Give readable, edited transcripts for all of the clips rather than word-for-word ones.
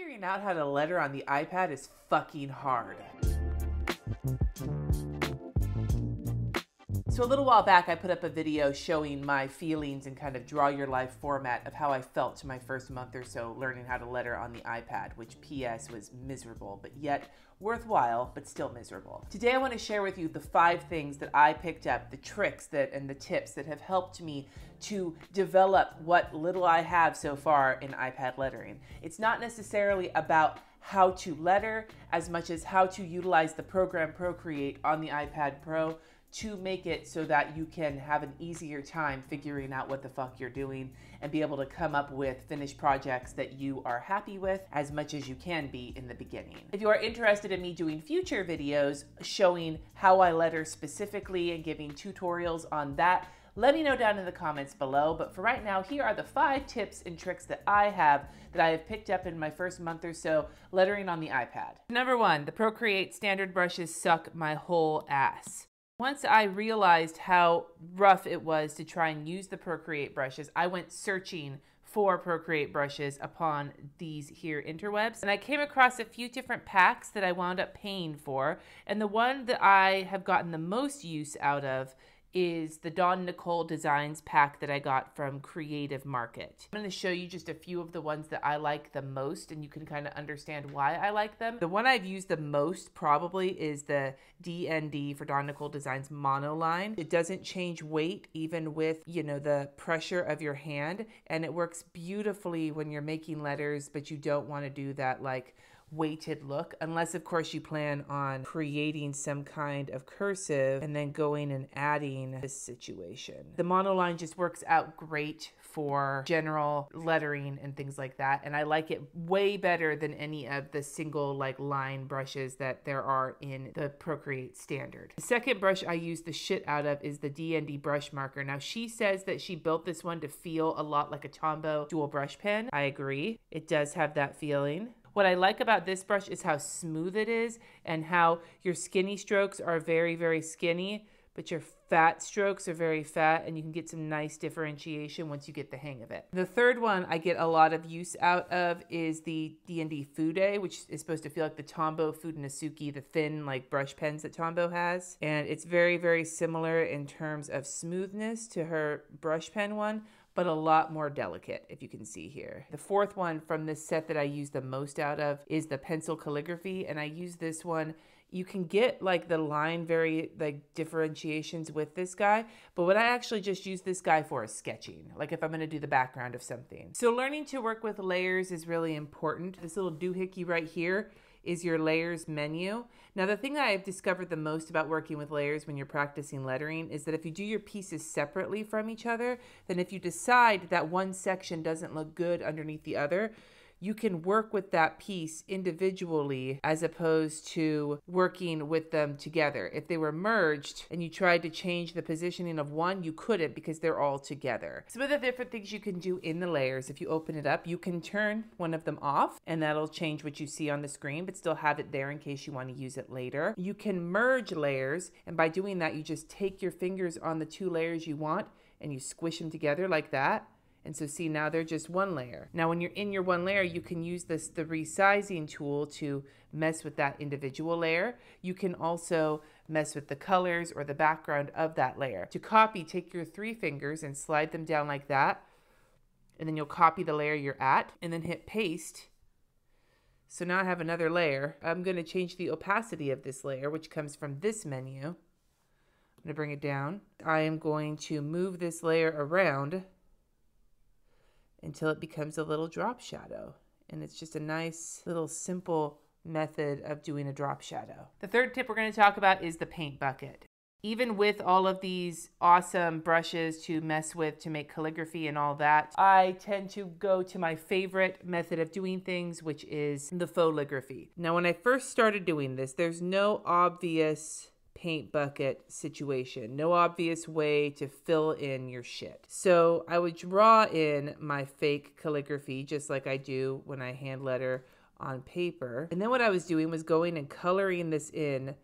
Figuring out how to letter on the iPad is fucking hard. So a little while back, I put up a video showing my feelings and kind of draw your life format of how I felt to my first month or so learning how to letter on the iPad, which PS was miserable, but yet worthwhile, but still miserable. Today I want to share with you the 5 things that I picked up, the tricks and the tips that have helped me to develop what little I have so far in iPad lettering. It's not necessarily about how to letter as much as how to utilize the program Procreate on the iPad Pro to make it so that you can have an easier time figuring out what the fuck you're doing and be able to come up with finished projects that you are happy with as much as you can be in the beginning. If you are interested in me doing future videos showing how I letter specifically and giving tutorials on that, let me know down in the comments below. But for right now, here are the 5 tips and tricks that I have picked up in my first month or so lettering on the iPad. Number 1, the Procreate standard brushes suck my whole ass. Once I realized how rough it was to try and use the Procreate brushes, I went searching for Procreate brushes upon these here interwebs. And I came across a few different packs that I wound up paying for. And the one that I have gotten the most use out of is the Dawn Nicole Designs pack that I got from Creative Market. I'm going to show you just a few of the ones that I like the most, and you can kind of understand why I like them. The one I've used the most probably is the DND for Dawn Nicole Designs monoline. It doesn't change weight even with, you know, the pressure of your hand, and it works beautifully when you're making letters, but you don't want to do that like weighted look, unless of course you plan on creating some kind of cursive and then going and adding this situation. The monoline just works out great for general lettering and things like that, and I like it way better than any of the single like line brushes that there are in the Procreate standard. The second brush I use the shit out of is the DND brush marker. Now she says that she built this one to feel a lot like a Tombow dual brush pen. I agree, it does have that feeling. What I like about this brush is how smooth it is and how your skinny strokes are very, very skinny, but your fat strokes are very fat, and you can get some nice differentiation once you get the hang of it. The third one I get a lot of use out of is the D&D Fude, which is supposed to feel like the Tombow Fudenasuki, the thin like brush pens that Tombow has. And it's very, very similar in terms of smoothness to her brush pen one, but a lot more delicate, if you can see here. The fourth one from this set that I use the most out of is the pencil calligraphy, and I use this one. You can get like the line differentiations with this guy, but what I actually just use this guy for is sketching, like if I'm gonna do the background of something. So learning to work with layers is really important. This little doohickey right here is your layers menu. Now the thing that I've discovered the most about working with layers when you're practicing lettering is that if you do your pieces separately from each other, then if you decide that one section doesn't look good underneath the other, you can work with that piece individually as opposed to working with them together. If they were merged and you tried to change the positioning of one, you couldn't because they're all together. Some of the different things you can do in the layers, if you open it up, you can turn one of them off and that'll change what you see on the screen, but still have it there in case you want to use it later. You can merge layers, and by doing that, you just take your fingers on the 2 layers you want and you squish them together like that. And so see, now they're just one layer. Now when you're in your one layer, you can use the resizing tool to mess with that individual layer. You can also mess with the colors or the background of that layer. To copy, take your 3 fingers and slide them down like that. And then you'll copy the layer you're at and then hit paste. So now I have another layer. I'm gonna change the opacity of this layer, which comes from this menu. I'm gonna bring it down. I am going to move this layer around until it becomes a little drop shadow. And it's just a nice little simple method of doing a drop shadow. The third tip we're going to talk about is the paint bucket. Even with all of these awesome brushes to mess with to make calligraphy and all that, I tend to go to my favorite method of doing things, which is the faux-ligraphy. Now when I first started doing this, there's no obvious paint bucket situation, no obvious way to fill in your shit. So I would draw in my fake calligraphy just like I do when I hand letter on paper. And then what I was doing was going and coloring this in,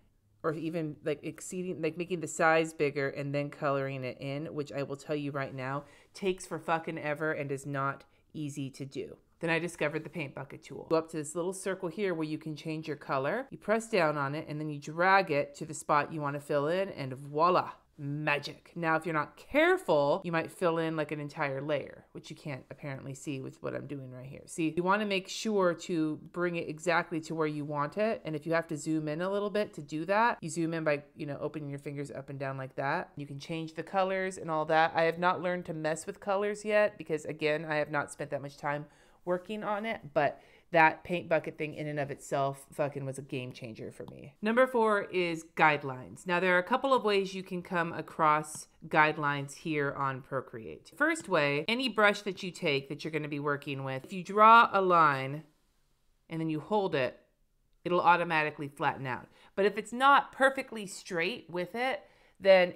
or even making the size bigger and then coloring it in, which I will tell you right now takes for fucking ever and is not easy to do. Then I discovered the paint bucket tool. Go up to this little circle here where you can change your color. You press down on it and then you drag it to the spot you want to fill in, and voila, magic. Now, if you're not careful, you might fill in like an entire layer, which you can't apparently see with what I'm doing right here. See, you want to make sure to bring it exactly to where you want it. And if you have to zoom in a little bit to do that, you zoom in by, opening your fingers up and down like that. You can change the colors and all that. I have not learned to mess with colors yet because, again, I have not spent that much time working on it, but that paint bucket thing in and of itself fucking was a game changer for me. Number 4 is guidelines. Now, there are a couple of ways you can come across guidelines here on Procreate. First way, any brush that you take that you're going to be working with, if you draw a line and then you hold it, it'll automatically flatten out. But if it's not perfectly straight with it, then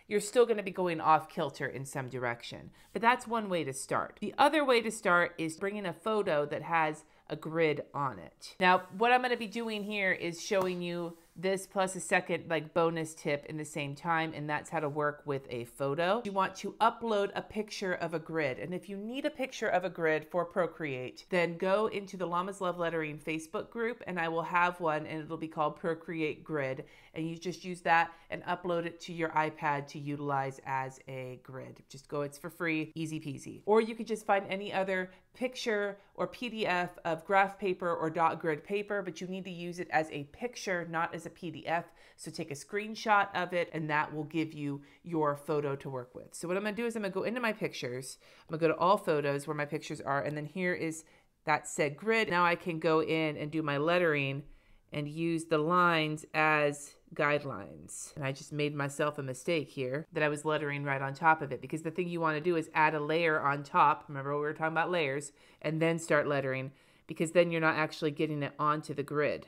you're still going to be going off kilter in some direction. But that's one way to start. The other way to start is bringing a photo that has a grid on it. Now, what I'm going to be doing here is showing you this plus a second bonus tip in the same time, and that's how to work with a photo. You want to upload a picture of a grid, and if you need a picture of a grid for Procreate, then go into the Llamas Love Lettering Facebook group, and I will have one, and it'll be called Procreate Grid, and you just use that and upload it to your iPad to utilize as a grid. Just go, it's for free, easy peasy. Or you could just find any other picture or PDF of graph paper or dot grid paper, but you need to use it as a picture, not as a PDF. So take a screenshot of it and that will give you your photo to work with. So what I'm gonna do is I'm gonna go into my pictures. I'm gonna go to all photos where my pictures are, and then here is that said grid. Now I can go in and do my lettering and use the lines as guidelines. And I just made myself a mistake here that I was lettering right on top of it, because the thing you want to do is add a layer on top. Remember we were talking about layers, and then start lettering, because then you're not actually getting it onto the grid.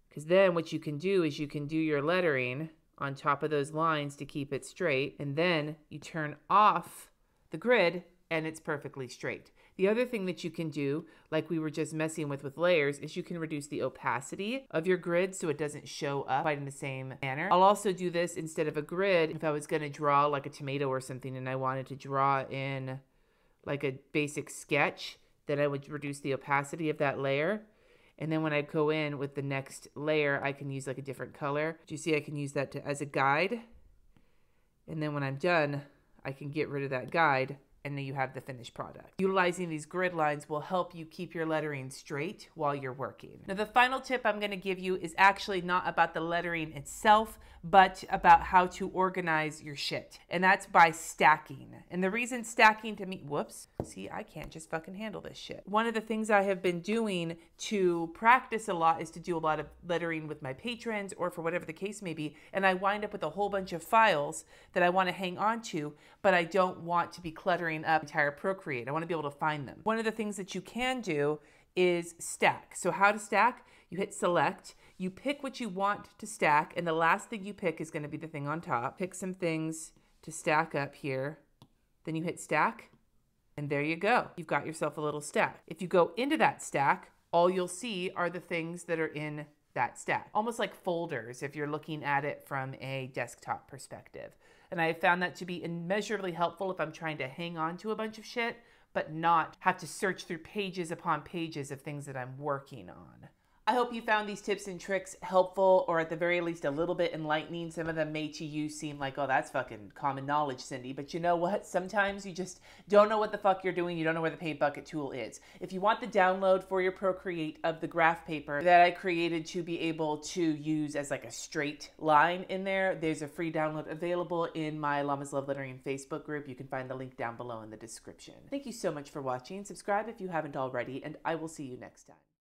Because then what you can do is you can do your lettering on top of those lines to keep it straight, and then you turn off the grid and it's perfectly straight. The other thing that you can do, like we were just messing with layers, is you can reduce the opacity of your grid so it doesn't show up quite in the same manner. I'll also do this instead of a grid. If I was going to draw like a tomato or something and I wanted to draw in like a basic sketch, then I would reduce the opacity of that layer. And then when I go in with the next layer, I can use like a different color. Do you see I can use that as a guide? And then when I'm done, I can get rid of that guide, and then you have the finished product. Utilizing these grid lines will help you keep your lettering straight while you're working. Now, the final tip I'm going to give you is actually not about the lettering itself, but about how to organize your shit. And that's by stacking. And the reason stacking to me, whoops, see, I can't just fucking handle this shit. One of the things I have been doing to practice a lot is to do a lot of lettering with my patrons or for whatever the case may be. And I wind up with a whole bunch of files that I want to hang on to, but I don't want to be cluttering up entire Procreate. I want to be able to find them. One of the things that you can do is stack. So how to stack? You hit select, you pick what you want to stack, and the last thing you pick is going to be the thing on top. Pick some things to stack up here. Then you hit stack, and there you go. You've got yourself a little stack. If you go into that stack, all you'll see are the things that are in that stack. Almost like folders if you're looking at it from a desktop perspective. And I found that to be immeasurably helpful if I'm trying to hang on to a bunch of shit, but not have to search through pages upon pages of things that I'm working on. I hope you found these tips and tricks helpful, or at the very least a little bit enlightening. Some of them may to you seem like, oh, that's fucking common knowledge, Cindy. But you know what? Sometimes you just don't know what the fuck you're doing. You don't know where the paint bucket tool is. If you want the download for your Procreate of the graph paper that I created to be able to use as like a straight line in there, there's a free download available in my Llamas Love Lettering Facebook group. You can find the link down below in the description. Thank you so much for watching. Subscribe if you haven't already, and I will see you next time.